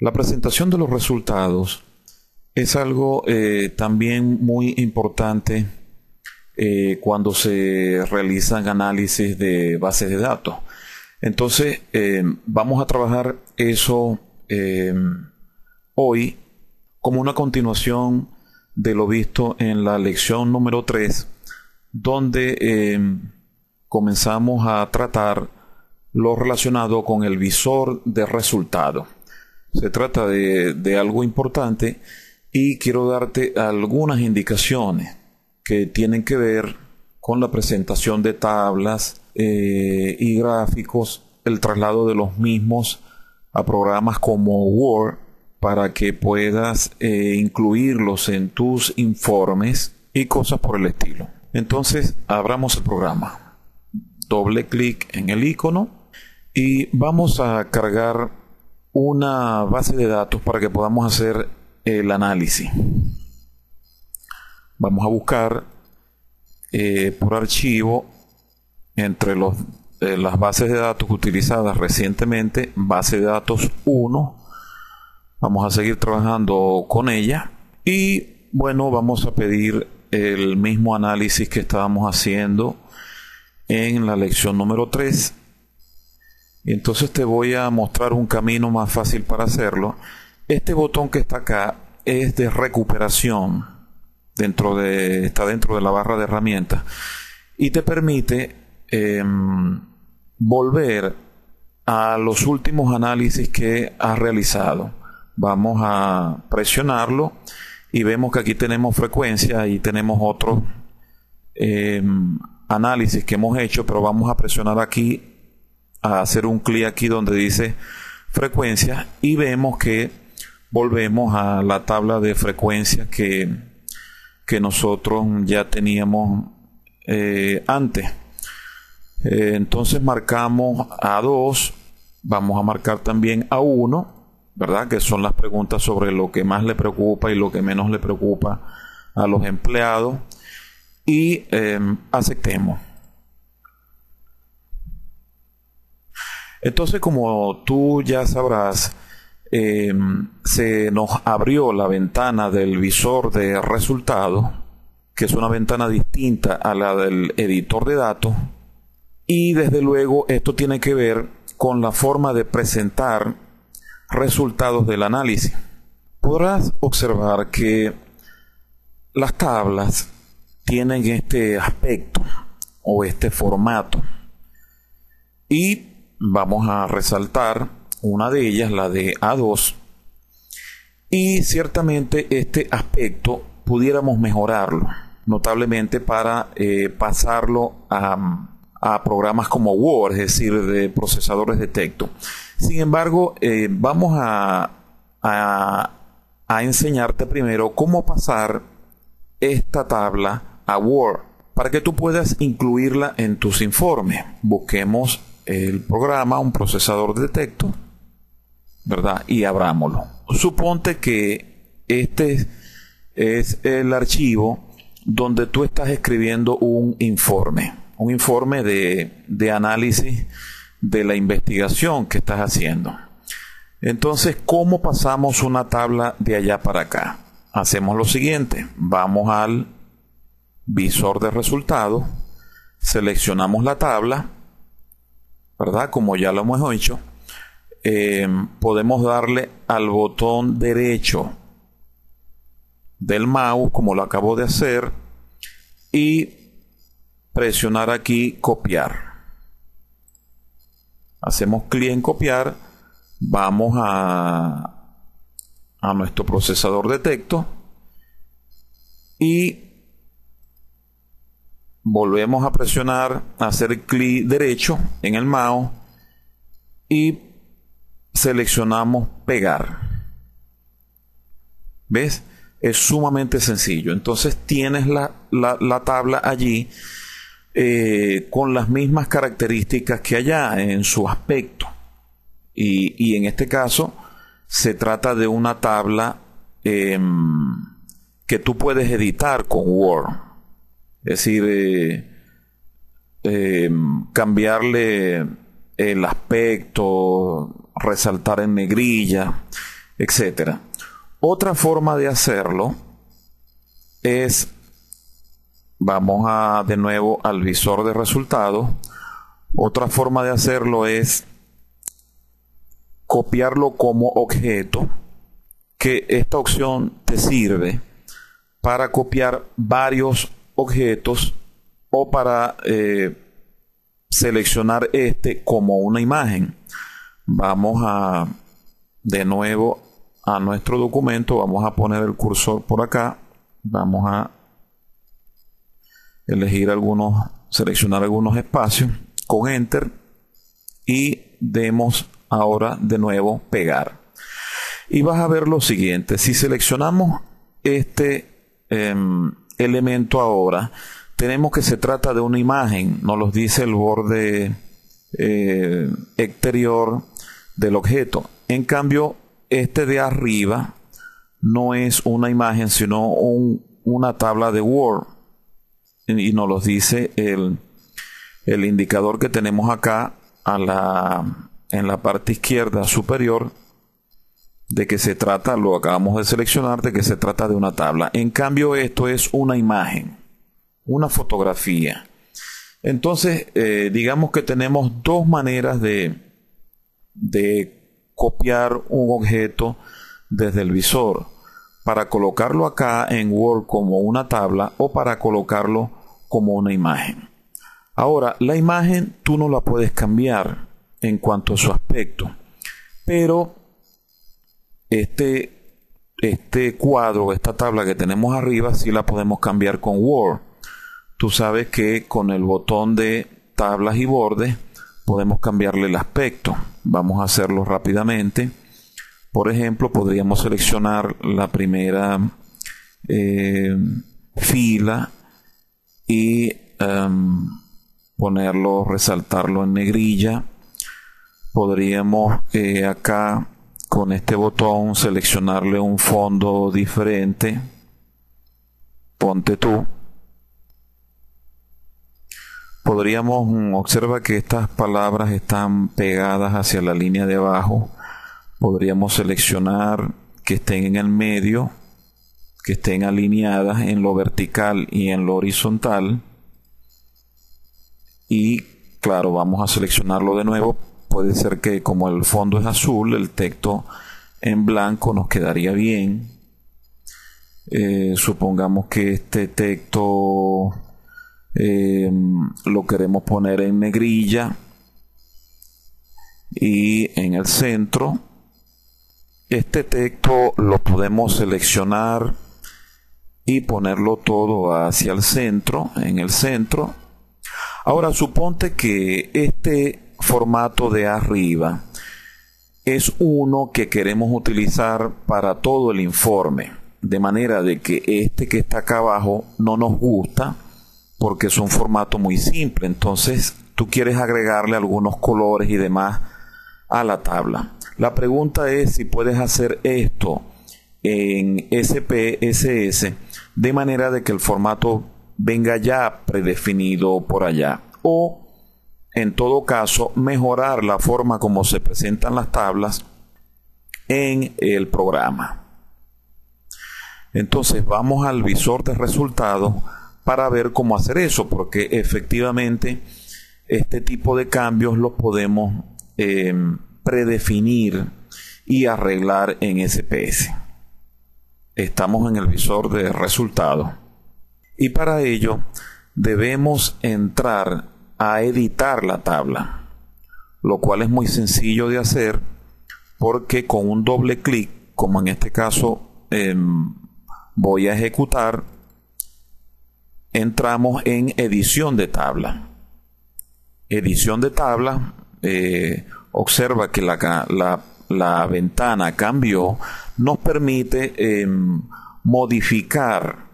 La presentación de los resultados es algo también muy importante cuando se realizan análisis de bases de datos. Entonces, vamos a trabajar eso hoy como una continuación de lo visto en la lección número 3, donde comenzamos a tratar lo relacionado con el visor de resultado. Se trata de algo importante y quiero darte algunas indicaciones que tienen que ver con la presentación de tablas y gráficos, el traslado de los mismos a programas como Word para que puedas incluirlos en tus informes y cosas por el estilo. Entonces, abramos el programa. Doble clic en el icono y vamos a cargar una base de datos para que podamos hacer el análisis. Vamos a buscar por archivo entre las bases de datos utilizadas recientemente, base de datos 1. Vamos a seguir trabajando con ella y bueno, vamos a pedir el mismo análisis que estábamos haciendo en la lección número 3. Y entonces te voy a mostrar un camino más fácil para hacerlo. Este botón que está acá es de recuperación. Está dentro de la barra de herramientas. Y te permite volver a los últimos análisis que has realizado. Vamos a presionarlo y vemos que aquí tenemos frecuencia y tenemos otros análisis que hemos hecho, pero vamos a presionar aquí, a hacer un clic aquí donde dice frecuencia y vemos que volvemos a la tabla de frecuencia que nosotros ya teníamos antes. Entonces marcamos A2, vamos a marcar también A1, ¿verdad? Que son las preguntas sobre lo que más le preocupa y lo que menos le preocupa a los empleados y aceptemos. Entonces, como tú ya sabrás, se nos abrió la ventana del visor de resultados, que es una ventana distinta a la del editor de datos, y desde luego esto tiene que ver con la forma de presentar resultados del análisis. Podrás observar que las tablas tienen este aspecto o este formato y vamos a resaltar una de ellas, la de A2, y ciertamente este aspecto pudiéramos mejorarlo notablemente para pasarlo a programas como Word, es decir, de procesadores de texto. Sin embargo, vamos a enseñarte primero cómo pasar esta tabla a Word para que tú puedas incluirla en tus informes. Busquemos el programa, un procesador de texto, ¿verdad? Y abrámoslo. Suponte que este es el archivo donde tú estás escribiendo un informe de análisis de la investigación que estás haciendo. Entonces, ¿cómo pasamos una tabla de allá para acá? Hacemos lo siguiente, vamos al visor de resultados, seleccionamos la tabla, ¿verdad? Como ya lo hemos hecho, podemos darle al botón derecho del mouse, como lo acabo de hacer, y presionar aquí copiar. Hacemos clic en copiar, vamos a nuestro procesador de texto y volvemos a presionar, hacer clic derecho en el mouse y seleccionamos pegar. ¿Ves? Es sumamente sencillo. Entonces tienes la tabla allí con las mismas características que allá en su aspecto. Y en este caso se trata de una tabla que tú puedes editar con Word. Es decir, cambiarle el aspecto, resaltar en negrilla, etcétera. Otra forma de hacerlo es, vamos de nuevo al visor de resultados. Otra forma de hacerlo es copiarlo como objeto, que esta opción te sirve para copiar varios objetos o para seleccionar este como una imagen. Vamos de nuevo a nuestro documento, vamos a poner el cursor por acá, vamos a elegir seleccionar algunos espacios con Enter y demos ahora de nuevo pegar. Y vas a ver lo siguiente: si seleccionamos este elemento ahora, tenemos que se trata de una imagen, nos lo dice el borde exterior del objeto. En cambio, este de arriba no es una imagen, sino una tabla de Word, y nos lo dice el indicador que tenemos acá en la parte izquierda superior, de que se trata, lo acabamos de seleccionar, de que se trata de una tabla. En cambio, esto es una imagen, una fotografía. Entonces, digamos que tenemos dos maneras de copiar un objeto desde el visor: para colocarlo acá en Word como una tabla o para colocarlo como una imagen. Ahora, la imagen tú no la puedes cambiar en cuanto a su aspecto, pero este cuadro, esta tabla que tenemos arriba, sí la podemos cambiar con Word. Tú sabes que con el botón de tablas y bordes podemos cambiarle el aspecto. Vamos a hacerlo rápidamente. Por ejemplo, podríamos seleccionar la primera fila y resaltarlo en negrilla. Podríamos acá con este botón seleccionarle un fondo diferente. Ponte tú. Podríamos, observa que estas palabras están pegadas hacia la línea de abajo. Podríamos seleccionar que estén en el medio, que estén alineadas en lo vertical y en lo horizontal. Y claro, vamos a seleccionarlo de nuevo. Puede ser que como el fondo es azul, el texto en blanco nos quedaría bien. Supongamos que este texto lo queremos poner en negrilla y en el centro. Este texto lo podemos seleccionar y ponerlo todo hacia el centro, en el centro. Ahora suponte que este formato de arriba es uno que queremos utilizar para todo el informe, de manera de que este que está acá abajo no nos gusta porque es un formato muy simple. Entonces tú quieres agregarle algunos colores y demás a la tabla. La pregunta es si puedes hacer esto en SPSS de manera de que el formato venga ya predefinido por allá, o en todo caso mejorar la forma como se presentan las tablas en el programa. Entonces vamos al visor de resultados para ver cómo hacer eso, porque efectivamente este tipo de cambios los podemos predefinir y arreglar en SPS. Estamos en el visor de resultados y para ello debemos entrar a editar la tabla, lo cual es muy sencillo de hacer porque con un doble clic, como en este caso voy a ejecutar, entramos en edición de tabla. Edición de tabla, observa que la ventana cambió, nos permite modificar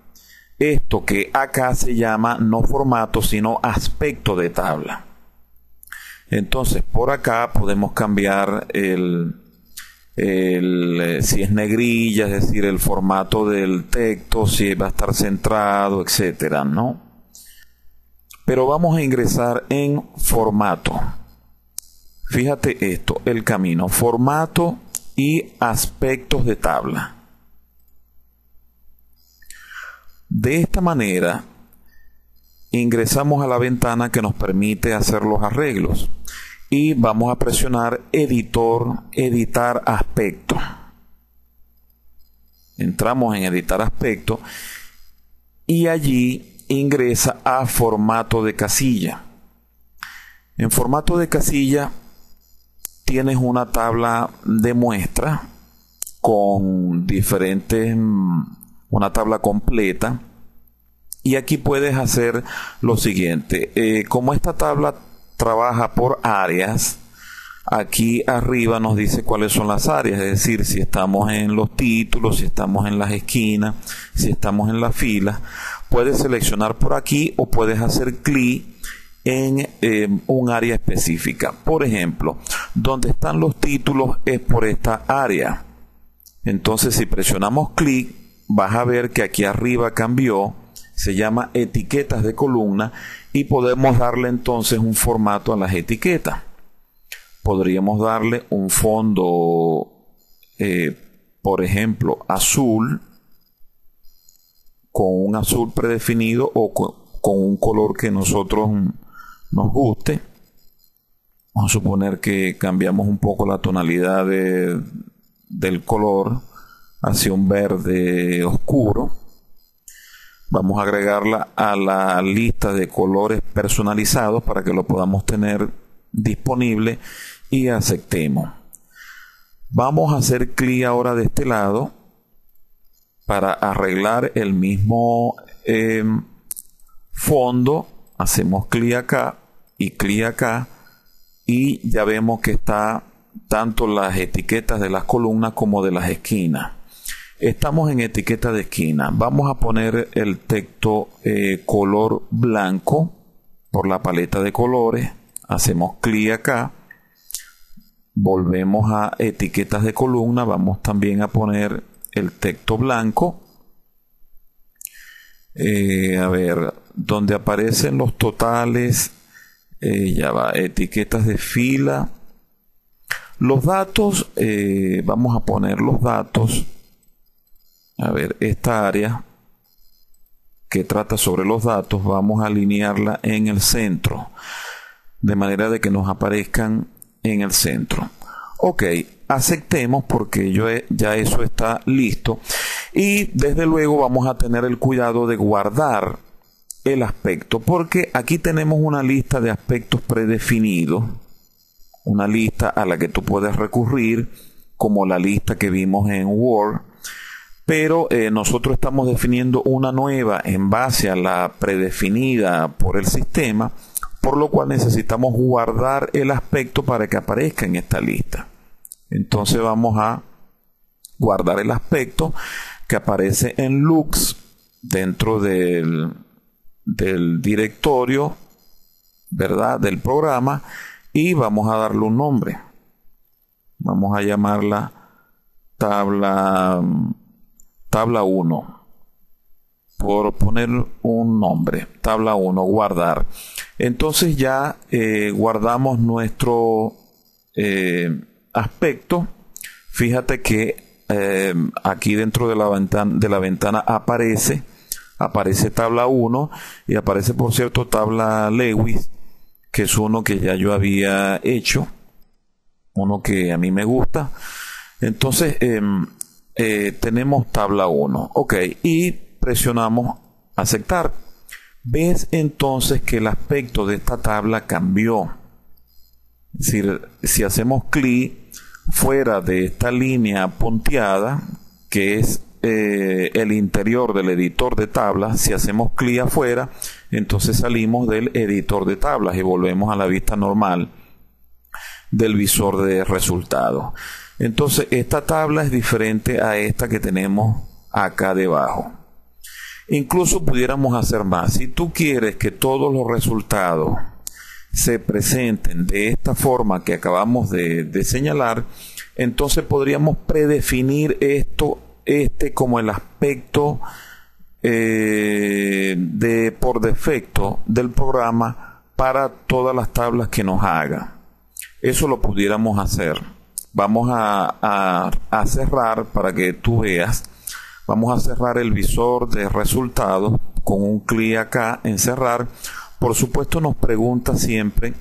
esto que acá se llama no formato sino aspecto de tabla. Entonces por acá podemos cambiar si es negrilla, es decir, el formato del texto, si va a estar centrado, etcétera, ¿no? pero vamos a ingresar en formato. Fíjate esto, el camino, formato y aspectos de tabla. De esta manera ingresamos a la ventana que nos permite hacer los arreglos y vamos a presionar editar aspecto. Entramos en editar aspecto y allí ingresa a formato de casilla. En formato de casilla tienes una tabla de muestra con diferentes, una tabla completa, y aquí puedes hacer lo siguiente. Como esta tabla trabaja por áreas, aquí arriba nos dice cuáles son las áreas, es decir, si estamos en los títulos, si estamos en las esquinas, si estamos en las filas. Puedes seleccionar por aquí o puedes hacer clic en un área específica. Por ejemplo, donde están los títulos es por esta área. Entonces, si presionamos clic, vas a ver que aquí arriba cambió, se llama etiquetas de columna, y podemos darle entonces un formato a las etiquetas. Podríamos darle un fondo, por ejemplo, azul, con un azul predefinido o con un color que nosotros nos guste. Vamos a suponer que cambiamos un poco la tonalidad del color hacia un verde oscuro. Vamos a agregarla a la lista de colores personalizados para que lo podamos tener disponible y aceptemos. Vamos a hacer clic ahora de este lado para arreglar el mismo fondo. Hacemos clic acá y clic acá y ya vemos que está tanto las etiquetas de las columnas como de las esquinas. Estamos en etiqueta de esquina. Vamos a poner el texto color blanco por la paleta de colores. Hacemos clic acá. Volvemos a etiquetas de columna. Vamos también a poner el texto blanco. A ver, donde aparecen los totales, ya va, etiquetas de fila. Los datos, vamos a poner los datos. A ver, esta área que trata sobre los datos, vamos a alinearla en el centro, de manera de que nos aparezcan en el centro. Ok, aceptemos porque ya eso está listo. Y desde luego vamos a tener el cuidado de guardar el aspecto, porque aquí tenemos una lista de aspectos predefinidos, una lista a la que tú puedes recurrir, como la lista que vimos en Word. Pero nosotros estamos definiendo una nueva en base a la predefinida por el sistema, por lo cual necesitamos guardar el aspecto para que aparezca en esta lista. Entonces vamos a guardar el aspecto que aparece en Lux dentro del directorio, ¿verdad?, del programa, y vamos a darle un nombre. Vamos a llamarla tabla 1, por poner un nombre, tabla 1, guardar. Entonces ya guardamos nuestro aspecto. Fíjate que aquí dentro de la ventana aparece tabla 1 y aparece, por cierto, tabla Lewis, que es uno que ya yo había hecho, uno que a mí me gusta. Entonces tenemos tabla 1, ok, y presionamos aceptar. Ves entonces que el aspecto de esta tabla cambió. Es decir, si hacemos clic fuera de esta línea punteada, que es el interior del editor de tablas, si hacemos clic afuera, entonces salimos del editor de tablas y volvemos a la vista normal del visor de resultados. Entonces esta tabla es diferente a esta que tenemos acá debajo. Incluso pudiéramos hacer más. Si tú quieres que todos los resultados se presenten de esta forma que acabamos de señalar, entonces podríamos predefinir este como el aspecto por defecto del programa para todas las tablas que nos haga. Eso lo pudiéramos hacer. Vamos a cerrar para que tú veas. Vamos a cerrar el visor de resultados con un clic acá en cerrar. Por supuesto nos pregunta siempre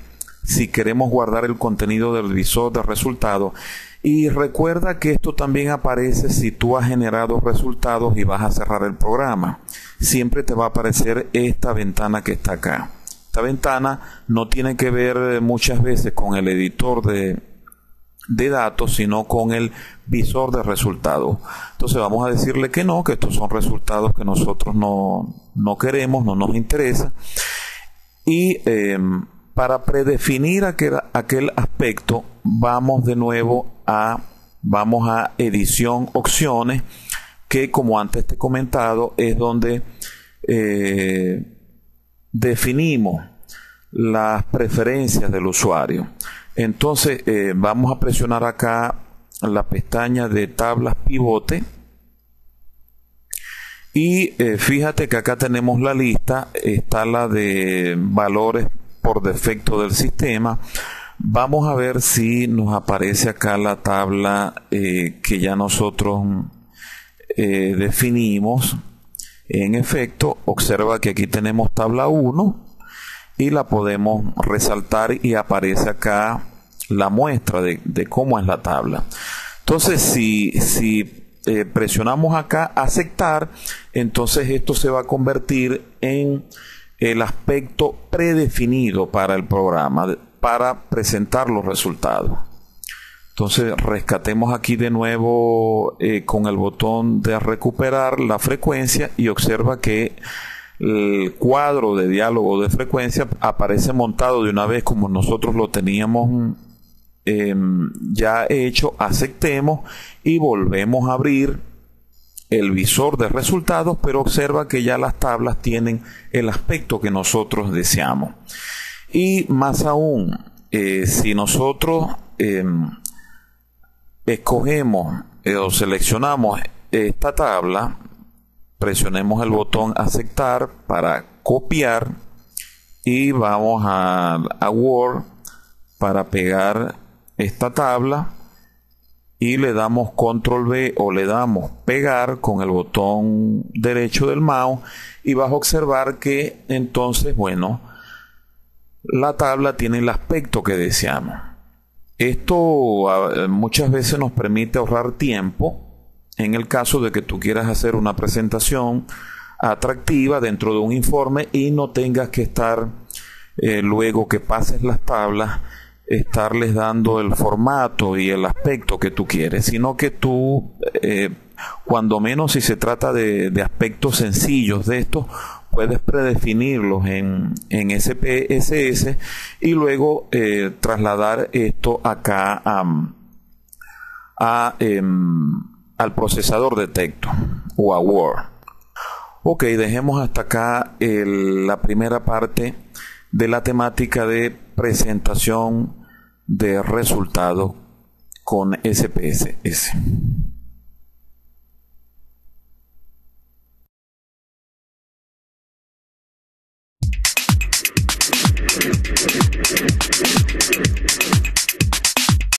si queremos guardar el contenido del visor de resultados. Y recuerda que esto también aparece si tú has generado resultados y vas a cerrar el programa. Siempre te va a aparecer esta ventana que está acá. Esta ventana no tiene que ver muchas veces con el editor de datos, sino con el visor de resultados. Entonces vamos a decirle que no, que estos son resultados que nosotros no queremos, no nos interesa. Y para predefinir aquel aspecto, vamos de nuevo vamos a edición, opciones, que como antes te he comentado, es donde definimos las preferencias del usuario. Entonces vamos a presionar acá la pestaña de tablas pivote y fíjate que acá tenemos la lista, está la de valores por defecto del sistema. Vamos a ver si nos aparece acá la tabla que ya nosotros definimos. En efecto, observa que aquí tenemos tabla 1 y la podemos resaltar y aparece acá la muestra de cómo es la tabla. Entonces, si presionamos acá aceptar, entonces esto se va a convertir en el aspecto predefinido para el programa, para presentar los resultados. Entonces rescatemos aquí de nuevo con el botón de recuperar la frecuencia y observa que el cuadro de diálogo de frecuencia aparece montado de una vez como nosotros lo teníamos ya hecho. Aceptemos y volvemos a abrir el visor de resultados, pero observa que ya las tablas tienen el aspecto que nosotros deseamos. Y más aún, si nosotros escogemos o seleccionamos esta tabla, presionemos el botón aceptar para copiar y vamos a Word para pegar esta tabla y le damos control V o le damos pegar con el botón derecho del mouse y vas a observar que entonces, bueno, la tabla tiene el aspecto que deseamos. Esto muchas veces nos permite ahorrar tiempo en el caso de que tú quieras hacer una presentación atractiva dentro de un informe y no tengas que estar luego que pases las tablas estarles dando el formato y el aspecto que tú quieres, sino que tú cuando menos si se trata de aspectos sencillos de estos, puedes predefinirlos en SPSS y luego trasladar esto acá al procesador de texto o a Word. Ok, dejemos hasta acá la primera parte de la temática de presentación de resultados con SPSS.